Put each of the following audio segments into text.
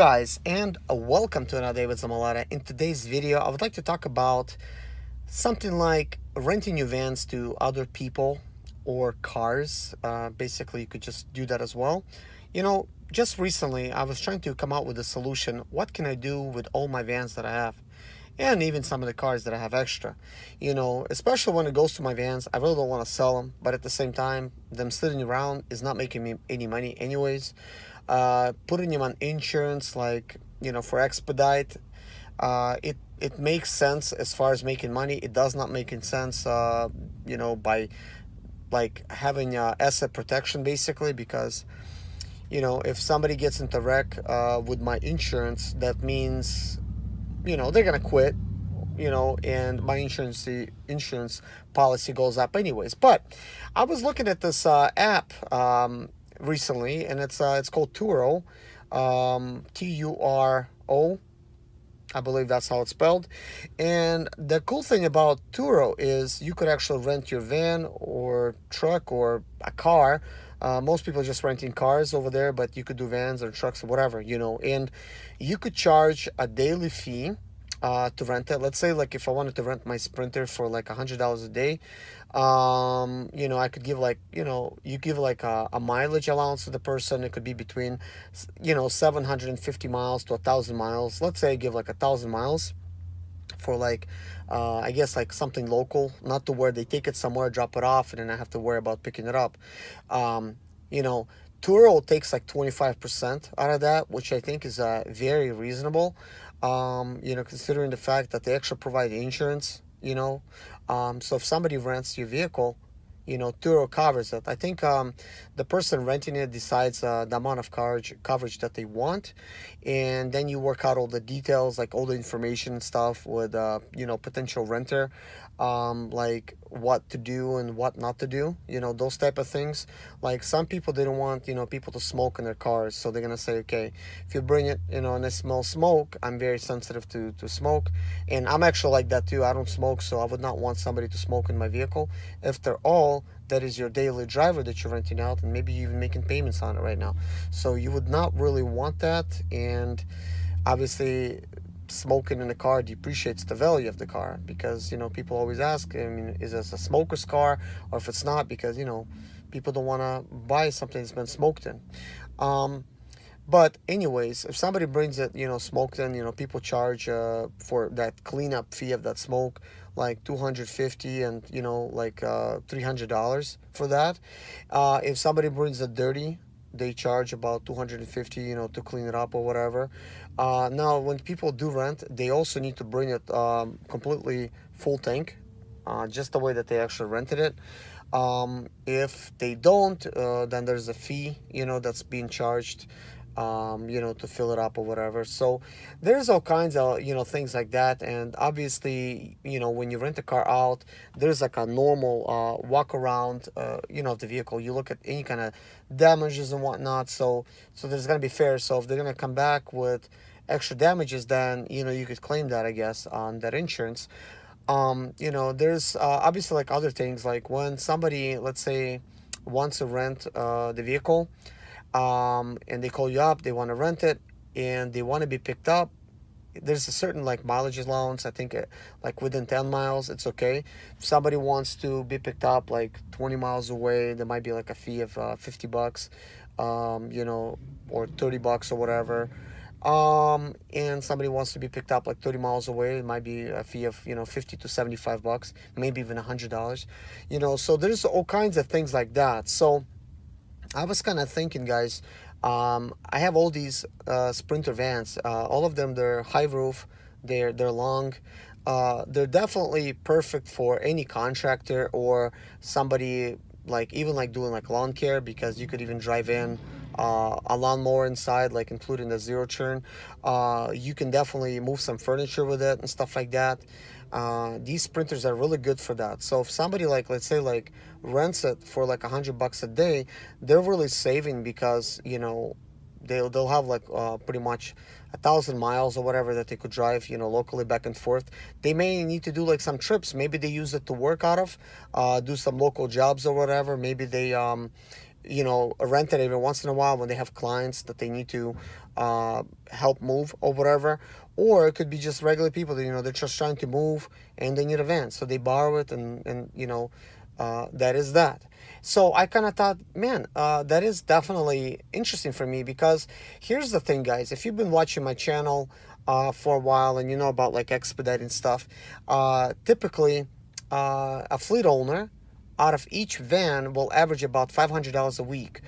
guys, and welcome to another day with Zimaleta. In today's video, I would like to talk about something like renting your vans to other people or cars. Basically, you could just do that as well. Just recently, I was trying to come out with a solution. What can I do with all my vans that I have? And even some of the cars that I have extra. Especially when it goes to my vans, I really don't want to sell them, but at the same time, them sitting around is not making me any money anyways. Putting them on insurance, like, for expedite, it makes sense as far as making money. It does not make sense, by like having asset protection basically, because if somebody gets into wreck with my insurance, that means they're gonna quit, and my insurance policy goes up anyways. But I was looking at this app recently, and it's called Turo, Turo. I believe that's how it's spelled. And the cool thing about Turo is you could actually rent your van or truck or a car. Most people are just renting cars over there, but you could do vans or trucks or whatever, and you could charge a daily fee to rent it. Let's say, like, if I wanted to rent my Sprinter for like $100 a day, I could give, like, you give like a mileage allowance to the person. It could be between 750 miles to 1,000 miles. Let's say I give like 1,000 miles for, like, I guess, like something local, not to where they take it somewhere, drop it off, and then I have to worry about picking it up. You know, Turo takes like 25% out of that, which I think is very reasonable. Considering the fact that they actually provide insurance. So if somebody rents your vehicle, Turo covers it. I think the person renting it decides the amount of coverage that they want, and then you work out all the details, like all the information and stuff with potential renter, like what to do and what not to do, those type of things. Like, some people, they don't want people to smoke in their cars, so they're gonna say, okay, if you bring it and I smell smoke, I'm very sensitive to smoke, and I'm actually like that too. I don't smoke, so I would not want somebody to smoke in my vehicle. After all, that is your daily driver that you're renting out, and maybe you're even making payments on it right now, so you would not really want that. And obviously, smoking in the car depreciates the value of the car, because people always ask, I mean, is this a smoker's car? Or if it's not, because people don't want to buy something that's been smoked in. But anyways, if somebody brings it, smoked in, people charge for that cleanup fee of that smoke, like $250, and like $300 for that. If somebody brings it dirty, they charge about $250, to clean it up or whatever. Now, when people do rent, they also need to bring it completely full tank, just the way that they actually rented it. If they don't, then there's a fee, that's being charged, to fill it up or whatever. So there's all kinds of, things like that. And obviously, when you rent a car out, there's like a normal walk around, of the vehicle. You look at any kind of damages and whatnot. So there's going to be fair. So if they're going to come back with extra damages, then, you could claim that, I guess, on that insurance. There's obviously, like, other things, like when somebody, let's say, wants to rent the vehicle, and they call you up, they want to rent it, and they want to be picked up. There's a certain, like, mileage allowance. I think like within 10 miles, it's okay. If somebody wants to be picked up like 20 miles away, there might be like a fee of $50, or $30 or whatever. And somebody wants to be picked up like 30 miles away, it might be a fee of $50 to $75, maybe even $100. So there's all kinds of things like that. So I was kind of thinking, guys, I have all these Sprinter vans. All of them, they're high roof, they're long. They're definitely perfect for any contractor or somebody, like, even like doing like lawn care, because you could even drive in a lawnmower inside, like including the zero turn. You can definitely move some furniture with it and stuff like that. These Sprinters are really good for that. So if somebody, like, let's say, like, rents it for like $100 a day, they're really saving, because they'll have like pretty much 1,000 miles or whatever that they could drive locally back and forth. They may need to do like some trips. Maybe they use it to work out of, do some local jobs or whatever. Maybe they rent it every once in a while when they have clients that they need to help move or whatever. Or it could be just regular people that, they're just trying to move and they need a van, so they borrow it, and that is that. So I kind of thought, man, that is definitely interesting for me, because here's the thing, guys. If you've been watching my channel for a while and you know about like expediting stuff, typically a fleet owner out of each van will average about $500 a week.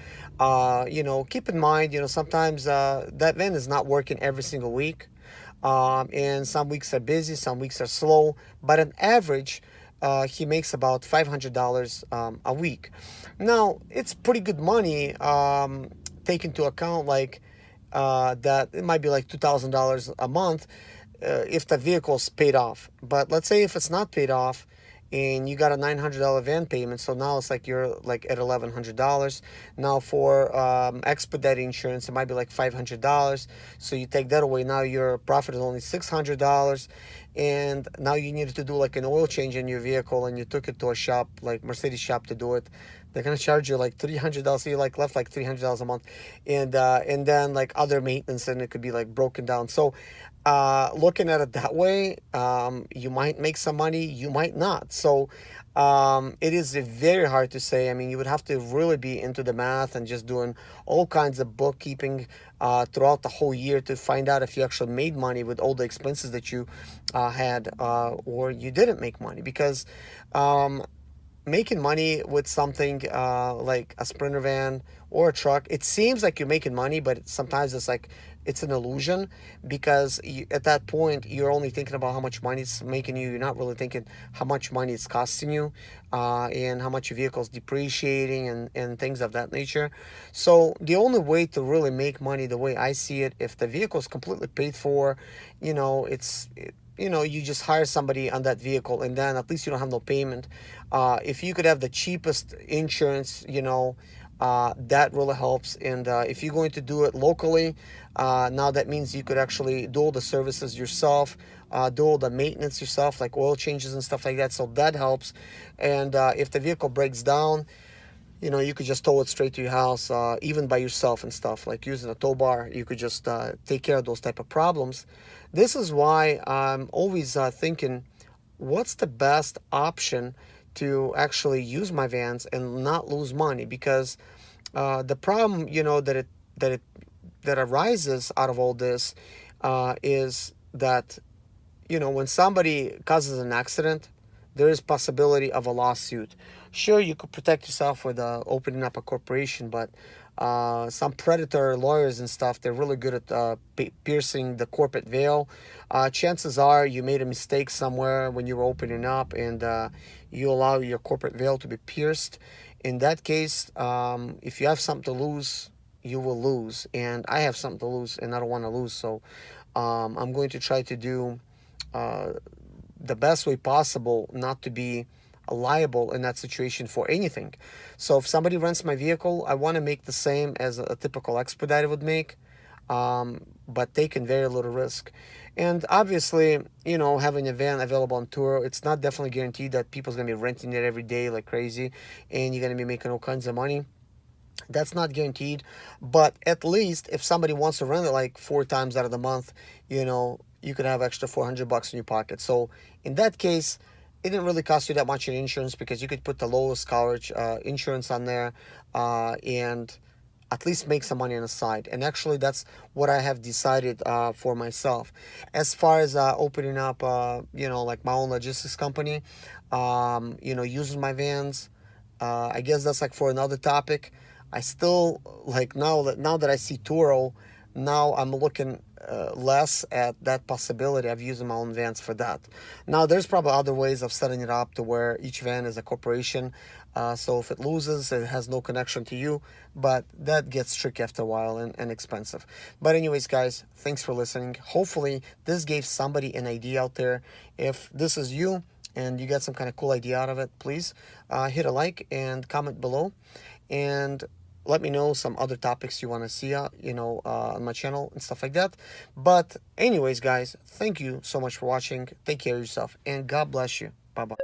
Keep in mind, sometimes that van is not working every single week. And some weeks are busy, some weeks are slow, but on average, he makes about $500 a week. Now, it's pretty good money, take into account like that it might be like $2,000 a month if the vehicle's paid off. But let's say if it's not paid off, and you got a $900 van payment, so now it's like you're like at $1,100. Now for expediting insurance, it might be like $500. So you take that away, now your profit is only $600. And now you needed to do like an oil change in your vehicle, and you took it to a shop like Mercedes shop to do it. They're gonna charge you like $300. So you like left like $300 a month, and then like other maintenance, and it could be like broken down. So looking at it that way, you might make some money, you might not. So it is very hard to say. I mean, you would have to really be into the math and just doing all kinds of bookkeeping throughout the whole year to find out if you actually made money with all the expenses that you had, or you didn't make money. Because making money with something like a Sprinter van or a truck, it seems like you're making money, but sometimes it's like it's an illusion, because at that point you're only thinking about how much money it's making you. You're not really thinking how much money it's costing you, and how much your vehicle's depreciating, and things of that nature. So the only way to really make money, the way I see it, if the vehicle is completely paid for, you just hire somebody on that vehicle, and then at least you don't have no payment. If you could have the cheapest insurance, that really helps. And if you're going to do it locally, now that means you could actually do all the services yourself, do all the maintenance yourself, like oil changes and stuff like that. So that helps. And if the vehicle breaks down, you could just tow it straight to your house, even by yourself and stuff, like using a tow bar. You could just take care of those type of problems. This is why I'm always thinking, what's the best option to actually use my vans and not lose money? Because the problem, that arises out of all this is that, when somebody causes an accident, there is possibility of a lawsuit. Sure, you could protect yourself with opening up a corporation, but some predator lawyers and stuff, they're really good at piercing the corporate veil. Chances are you made a mistake somewhere when you were opening up, and you allow your corporate veil to be pierced. In that case, if you have something to lose, you will lose. And I have something to lose, and I don't want to lose. So I'm going to try to do the best way possible not to be liable in that situation for anything. So if somebody rents my vehicle, I want to make the same as a typical expediter would make, but taking very little risk. And obviously, having a van available on Turo, it's not definitely guaranteed that people's going to be renting it every day like crazy, and you're going to be making all kinds of money. That's not guaranteed. But at least if somebody wants to rent it like 4 times out of the month, you could have extra $400 in your pocket. So in that case, it didn't really cost you that much in insurance, because you could put the lowest coverage insurance on there, and at least make some money on the side. And actually, that's what I have decided for myself. As far as opening up, like my own logistics company, using my vans, I guess that's like for another topic. I still like, now that I see Turo, now I'm looking less at that possibility of using my own vans for that. Now, there's probably other ways of setting it up to where each van is a corporation. So if it loses, it has no connection to you, but that gets tricky after a while and expensive. But anyways, guys, thanks for listening. Hopefully this gave somebody an idea out there. If this is you and you got some kind of cool idea out of it, please hit a like and comment below. And let me know some other topics you want to see, on my channel and stuff like that. But anyways, guys, thank you so much for watching. Take care of yourself, and God bless you. Bye-bye.